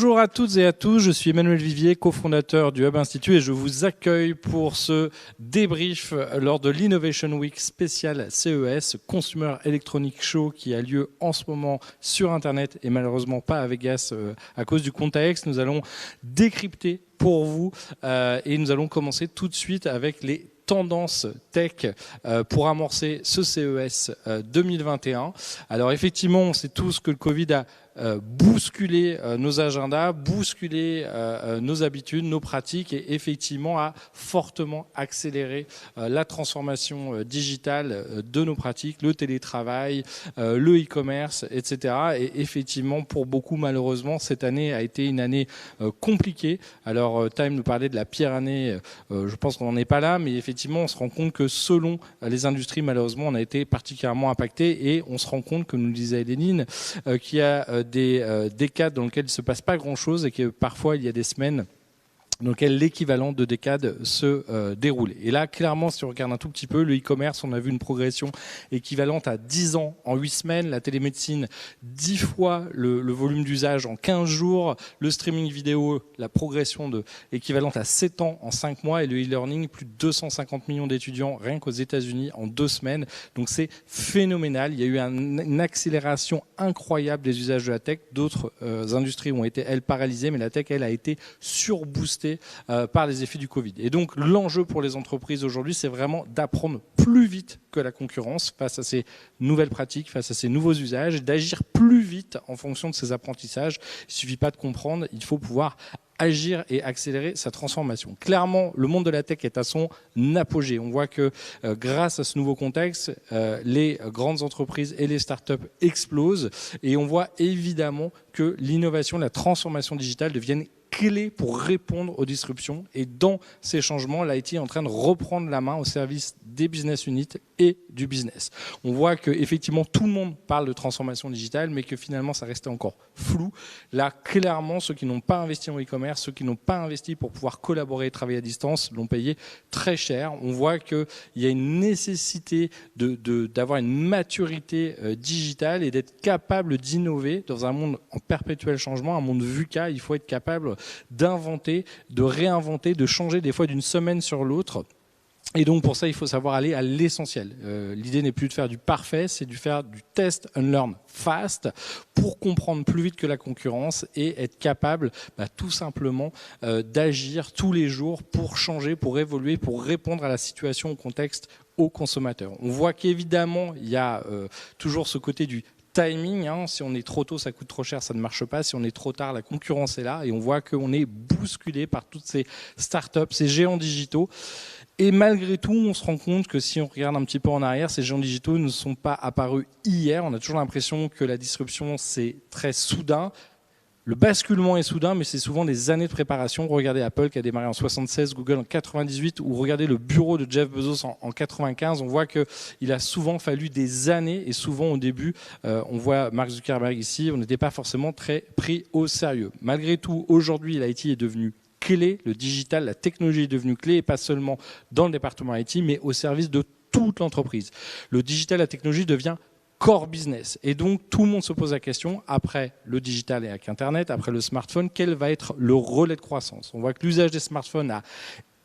Bonjour à toutes et à tous, je suis Emmanuel Vivier, cofondateur du Hub Institute et je vous accueille pour ce débrief lors de l'Innovation Week spécial CES, Consumer Electronics Show, qui a lieu en ce moment sur Internet et malheureusement pas à Vegas à cause du contexte. Nous allons décrypter pour vous et nous allons commencer tout de suite avec les tendances tech pour amorcer ce CES 2021. Alors effectivement, on sait tous que le Covid a bousculer nos agendas, bousculer nos habitudes, nos pratiques et effectivement a fortement accéléré la transformation digitale de nos pratiques, le télétravail, le e-commerce, etc. Et effectivement, pour beaucoup, malheureusement, cette année a été une année compliquée. Alors, Time nous parlait de la pire année, je pense qu'on n'en est pas là, mais effectivement, on se rend compte que selon les industries, malheureusement, on a été particulièrement impacté et on se rend compte, comme nous le disait Lénine, qu'il y a des cas dans lesquels il ne se passe pas grand-chose et que parfois il y a des semaines dans lequel l'équivalent de décade se déroule. Et là, clairement, si on regarde un tout petit peu, le e-commerce, on a vu une progression équivalente à 10 ans en 8 semaines, la télémédecine, 10 fois le volume d'usage en 15 jours, le streaming vidéo, la progression équivalente à 7 ans en 5 mois, et le e-learning, plus de 250 millions d'étudiants rien qu'aux États-Unis en 2 semaines. Donc c'est phénoménal. Il y a eu une accélération incroyable des usages de la tech. D'autres industries ont été, elles, paralysées, mais la tech, elle, a été surboostée par les effets du Covid. Et donc l'enjeu pour les entreprises aujourd'hui, c'est vraiment d'apprendre plus vite que la concurrence face à ces nouvelles pratiques, face à ces nouveaux usages, et d'agir plus vite en fonction de ces apprentissages. Il ne suffit pas de comprendre, il faut pouvoir agir et accélérer sa transformation. Clairement, le monde de la tech est à son apogée. On voit que grâce à ce nouveau contexte, les grandes entreprises et les startups explosent, et on voit évidemment que l'innovation, la transformation digitale deviennent clé pour répondre aux disruptions. Et dans ces changements, l'IT est en train de reprendre la main au service des business units et du business. On voit qu'effectivement, tout le monde parle de transformation digitale, mais que finalement, ça restait encore flou. Là, clairement, ceux qui n'ont pas investi en e-commerce, ceux qui n'ont pas investi pour pouvoir collaborer et travailler à distance, l'ont payé très cher. On voit qu'il y a une nécessité d'avoir une maturité digitale et d'être capable d'innover dans un monde en perpétuel changement, un monde VUCA. Il faut être capable d'inventer, de réinventer, de changer des fois d'une semaine sur l'autre. Et donc pour ça, il faut savoir aller à l'essentiel. L'idée n'est plus de faire du parfait, c'est de faire du test and learn fast pour comprendre plus vite que la concurrence et être capable tout simplement d'agir tous les jours pour changer, pour évoluer, pour répondre à la situation, au contexte, aux consommateurs. On voit qu'évidemment, il y a toujours ce côté du timing, si on est trop tôt, ça coûte trop cher, ça ne marche pas. Si on est trop tard, la concurrence est là. Et on voit qu'on est bousculé par toutes ces startups, ces géants digitaux. Et malgré tout, on se rend compte que si on regarde un petit peu en arrière, ces géants digitaux ne sont pas apparus hier. On a toujours l'impression que la disruption, c'est très soudain. Le basculement est soudain, mais c'est souvent des années de préparation. Regardez Apple qui a démarré en 76, Google en 98, ou regardez le bureau de Jeff Bezos en 95. On voit qu'il a souvent fallu des années, et souvent au début, on voit Mark Zuckerberg ici, on n'était pas forcément très pris au sérieux. Malgré tout, aujourd'hui, l'IT est devenu clé, le digital, la technologie est devenue clé, et pas seulement dans le département IT, mais au service de toute l'entreprise. Le digital, la technologie devient core business. Et donc, tout le monde se pose la question, après le digital et avec Internet, après le smartphone, quel va être le relais de croissance? On voit que l'usage des smartphones a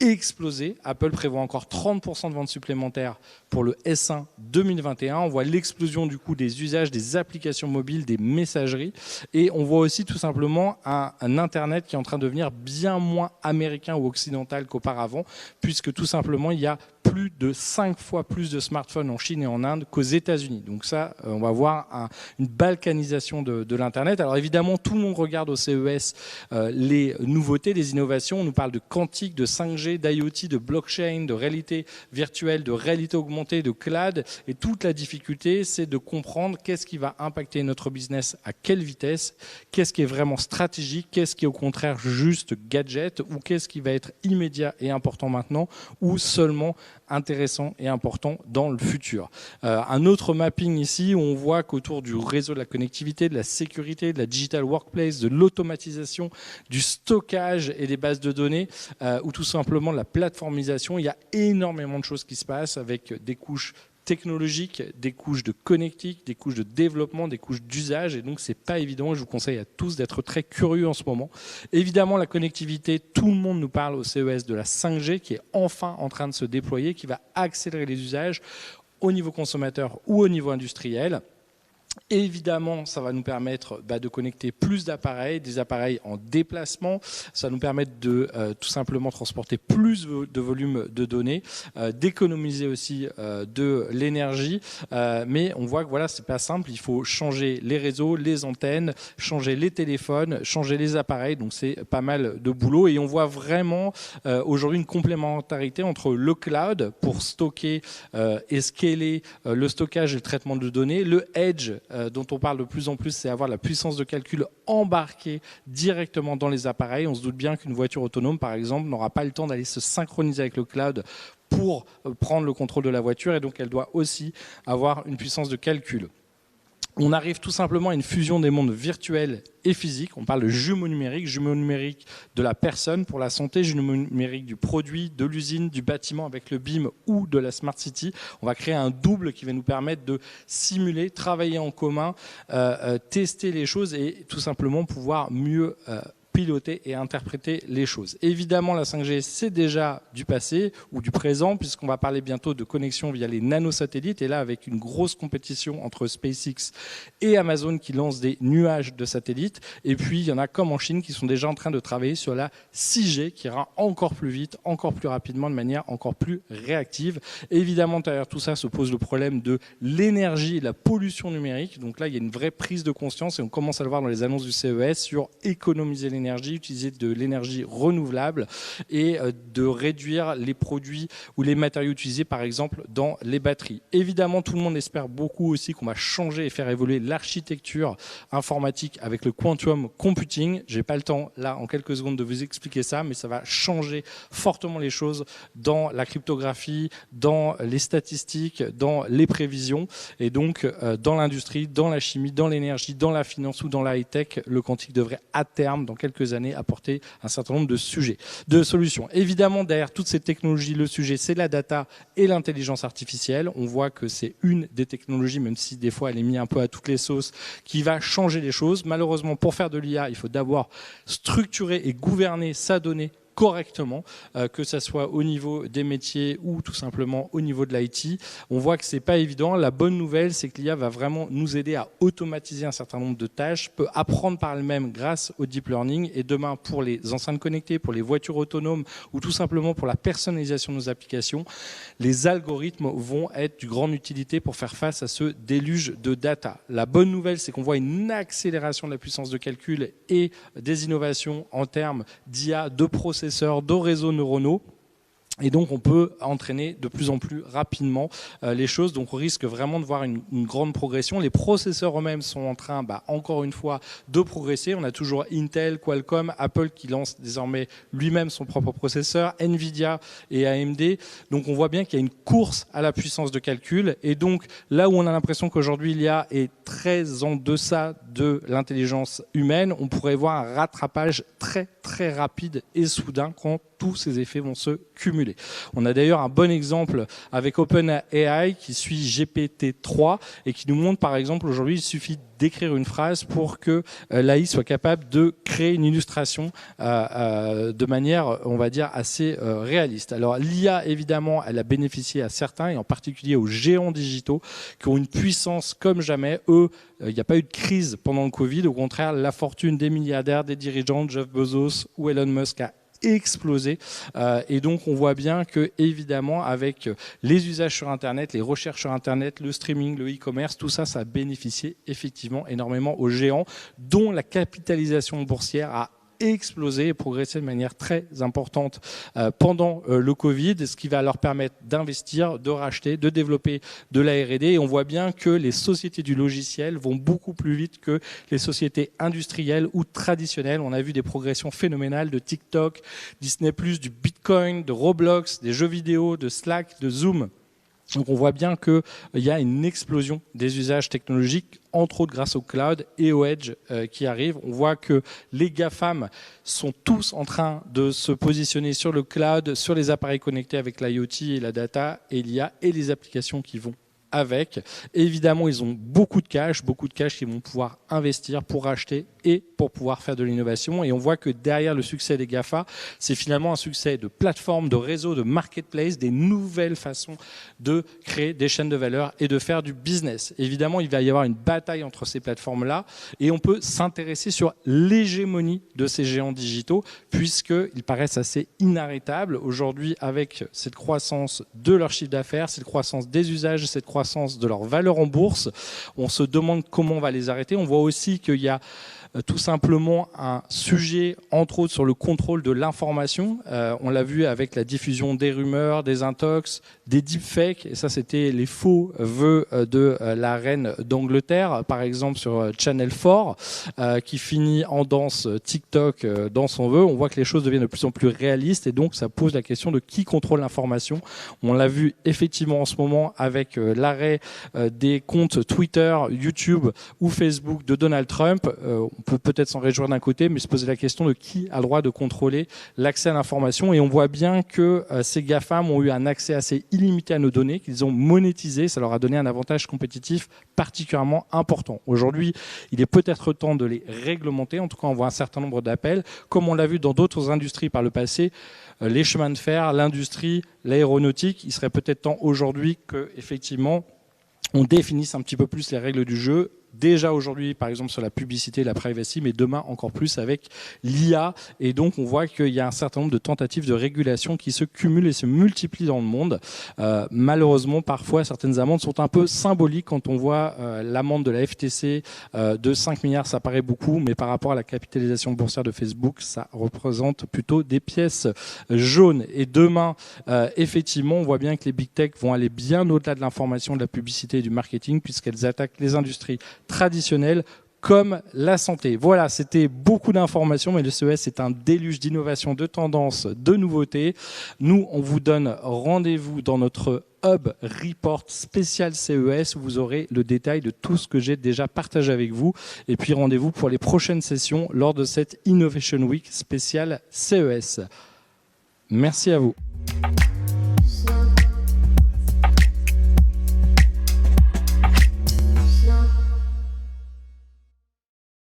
explosé. Apple prévoit encore 30% de ventes supplémentaires pour le S1 2021. On voit l'explosion du coup des usages, des applications mobiles, des messageries. Et on voit aussi tout simplement un Internet qui est en train de devenir bien moins américain ou occidental qu'auparavant, puisque tout simplement, il y a plus de 5 fois plus de smartphones en Chine et en Inde qu'aux États-Unis. Donc ça, on va voir une balkanisation de l'Internet. Alors évidemment, tout le monde regarde au CES les nouveautés, les innovations. On nous parle de quantique, de 5G, d'IoT, de blockchain, de réalité virtuelle, de réalité augmentée, de cloud. Et toute la difficulté, c'est de comprendre qu'est-ce qui va impacter notre business, à quelle vitesse, qu'est-ce qui est vraiment stratégique, qu'est-ce qui est au contraire juste gadget, ou qu'est-ce qui va être immédiat et important maintenant, ou seulement intéressant et important dans le futur. Un autre mapping ici où on voit qu'autour du réseau de la connectivité, de la sécurité, de la digital workplace, de l'automatisation, du stockage et des bases de données, ou tout simplement de la plateformisation, il y a énormément de choses qui se passent avec des couches technologiques, des couches de connectique, des couches de développement, des couches d'usage, et donc c'est pas évident. Je vous conseille à tous d'être très curieux en ce moment. Évidemment, la connectivité, tout le monde nous parle au CES de la 5G qui est enfin en train de se déployer, qui va accélérer les usages au niveau consommateur ou au niveau industriel. Évidemment, ça va nous permettre de connecter plus d'appareils, des appareils en déplacement. Ça va nous permettre de tout simplement transporter plus de volume de données, d'économiser aussi de l'énergie. Mais on voit que voilà, c'est pas simple. Il faut changer les réseaux, les antennes, changer les téléphones, changer les appareils. Donc c'est pas mal de boulot. Et on voit vraiment aujourd'hui une complémentarité entre le cloud pour stocker et scaler le stockage et le traitement de données, le edge dont on parle de plus en plus, c'est avoir la puissance de calcul embarquée directement dans les appareils. On se doute bien qu'une voiture autonome, par exemple, n'aura pas le temps d'aller se synchroniser avec le cloud pour prendre le contrôle de la voiture, et donc elle doit aussi avoir une puissance de calcul. On arrive tout simplement à une fusion des mondes virtuels et physiques. On parle de jumeaux numérique de la personne pour la santé, jumeaux numérique du produit, de l'usine, du bâtiment avec le BIM ou de la Smart City. On va créer un double qui va nous permettre de simuler, travailler en commun, tester les choses et tout simplement pouvoir mieux piloter et interpréter les choses. Évidemment, la 5G, c'est déjà du passé ou du présent, puisqu'on va parler bientôt de connexion via les nanosatellites, et là, avec une grosse compétition entre SpaceX et Amazon qui lancent des nuages de satellites. Et puis, il y en a comme en Chine qui sont déjà en train de travailler sur la 6G, qui ira encore plus vite, encore plus rapidement, de manière encore plus réactive. Et évidemment, derrière tout ça se pose le problème de l'énergie et de la pollution numérique. Donc là, il y a une vraie prise de conscience, et on commence à le voir dans les annonces du CES sur économiser l'énergie, utiliser de l'énergie renouvelable et de réduire les produits ou les matériaux utilisés par exemple dans les batteries. Évidemment, tout le monde espère beaucoup aussi qu'on va changer et faire évoluer l'architecture informatique avec le quantum computing. J'ai pas le temps là en quelques secondes de vous expliquer ça, mais ça va changer fortement les choses dans la cryptographie, dans les statistiques, dans les prévisions, et donc dans l'industrie, dans la chimie, dans l'énergie, dans la finance ou dans la high-tech, le quantique devrait à terme, dans quelques années, apporter un certain nombre de solutions. Évidemment, derrière toutes ces technologies, le sujet, c'est la data et l'intelligence artificielle. On voit que c'est une des technologies, même si des fois elle est mise un peu à toutes les sauces, qui va changer les choses. Malheureusement, pour faire de l'IA, il faut d'abord structurer et gouverner sa donnée correctement, que ça soit au niveau des métiers ou tout simplement au niveau de l'IT. On voit que c'est pas évident. La bonne nouvelle, c'est que l'IA va vraiment nous aider à automatiser un certain nombre de tâches, peut apprendre par elle-même grâce au deep learning, et demain, pour les enceintes connectées, pour les voitures autonomes ou tout simplement pour la personnalisation de nos applications, les algorithmes vont être d'une grande utilité pour faire face à ce déluge de data. La bonne nouvelle, c'est qu'on voit une accélération de la puissance de calcul et des innovations en termes d'IA, de processeurs, de réseaux neuronaux. Et donc, on peut entraîner de plus en plus rapidement les choses. Donc, on risque vraiment de voir une grande progression. Les processeurs eux-mêmes sont en train, encore une fois, de progresser. On a toujours Intel, Qualcomm, Apple qui lance désormais lui-même son propre processeur, Nvidia et AMD. Donc, on voit bien qu'il y a une course à la puissance de calcul. Et donc, là où on a l'impression qu'aujourd'hui, l'IA est très en deçà de l'intelligence humaine, on pourrait voir un rattrapage très, très rapide et soudain quand tous ces effets vont se cumuler. On a d'ailleurs un bon exemple avec OpenAI qui suit GPT-3 et qui nous montre par exemple aujourd'hui il suffit d'écrire une phrase pour que l'AI soit capable de créer une illustration de manière, on va dire, assez réaliste. Alors l'IA, évidemment, elle a bénéficié à certains, et en particulier aux géants digitaux, qui ont une puissance comme jamais. Eux, il n'y a pas eu de crise pendant le Covid. Au contraire, la fortune des milliardaires, des dirigeants, Jeff Bezos ou Elon Musk a explosé, et donc on voit bien que évidemment avec les usages sur Internet, les recherches sur Internet, le streaming, le e-commerce, tout ça, ça a bénéficié effectivement énormément aux géants dont la capitalisation boursière a explosé et progressé de manière très importante pendant le Covid, ce qui va leur permettre d'investir, de racheter, de développer de la R&D. Et on voit bien que les sociétés du logiciel vont beaucoup plus vite que les sociétés industrielles ou traditionnelles. On a vu des progressions phénoménales de TikTok, Disney+, du Bitcoin, de Roblox, des jeux vidéo, de Slack, de Zoom. Donc on voit bien qu'il y a une explosion des usages technologiques, entre autres grâce au cloud et au edge qui arrivent. On voit que les GAFAM sont tous en train de se positionner sur le cloud, sur les appareils connectés avec l'IoT et la data et l'IA et les applications qui vont avec. Évidemment, ils ont beaucoup de cash qu'ils vont pouvoir investir pour acheter et pour pouvoir faire de l'innovation. Et on voit que derrière le succès des GAFA, c'est finalement un succès de plateforme, de réseau, de marketplace, des nouvelles façons de créer des chaînes de valeur et de faire du business. Évidemment, il va y avoir une bataille entre ces plateformes-là et on peut s'intéresser sur l'hégémonie de ces géants digitaux puisqu'ils paraissent assez inarrêtables aujourd'hui avec cette croissance de leur chiffre d'affaires, cette croissance des usages, cette croissance de leur valeur en bourse. On se demande comment on va les arrêter. On voit aussi qu'il y a tout simplement un sujet, entre autres, sur le contrôle de l'information. On l'a vu avec la diffusion des rumeurs, des intox, des deepfakes. Et ça, c'était les faux vœux de la reine d'Angleterre, par exemple sur Channel 4, qui finit en danse TikTok dans son vœu. On voit que les choses deviennent de plus en plus réalistes et donc ça pose la question de qui contrôle l'information. On l'a vu effectivement en ce moment avec l'arrêt des comptes Twitter, YouTube ou Facebook de Donald Trump. On peut peut-être s'en réjouir d'un côté, mais se poser la question de qui a le droit de contrôler l'accès à l'information. Et on voit bien que ces GAFAM ont eu un accès assez illimité à nos données, qu'ils ont monétisé. Ça leur a donné un avantage compétitif particulièrement important. Aujourd'hui, il est peut-être temps de les réglementer. En tout cas, on voit un certain nombre d'appels. Comme on l'a vu dans d'autres industries par le passé, les chemins de fer, l'industrie, l'aéronautique, il serait peut-être temps aujourd'hui qu'effectivement, on définisse un petit peu plus les règles du jeu. Déjà aujourd'hui, par exemple, sur la publicité et la privacy, mais demain encore plus avec l'IA. Et donc, on voit qu'il y a un certain nombre de tentatives de régulation qui se cumulent et se multiplient dans le monde. Malheureusement, parfois, certaines amendes sont un peu symboliques. Quand on voit l'amende de la FTC de 5 milliards, ça paraît beaucoup, mais par rapport à la capitalisation boursière de Facebook, ça représente plutôt des pièces jaunes. Et demain, effectivement, on voit bien que les big tech vont aller bien au-delà de l'information, de la publicité et du marketing, puisqu'elles attaquent les industries traditionnelles comme la santé. Voilà, c'était beaucoup d'informations, mais le CES est un déluge d'innovation, de tendances, de nouveautés. Nous, on vous donne rendez-vous dans notre Hub Report spécial CES où vous aurez le détail de tout ce que j'ai déjà partagé avec vous. Et puis rendez-vous pour les prochaines sessions lors de cette Innovation Week spéciale CES. Merci à vous.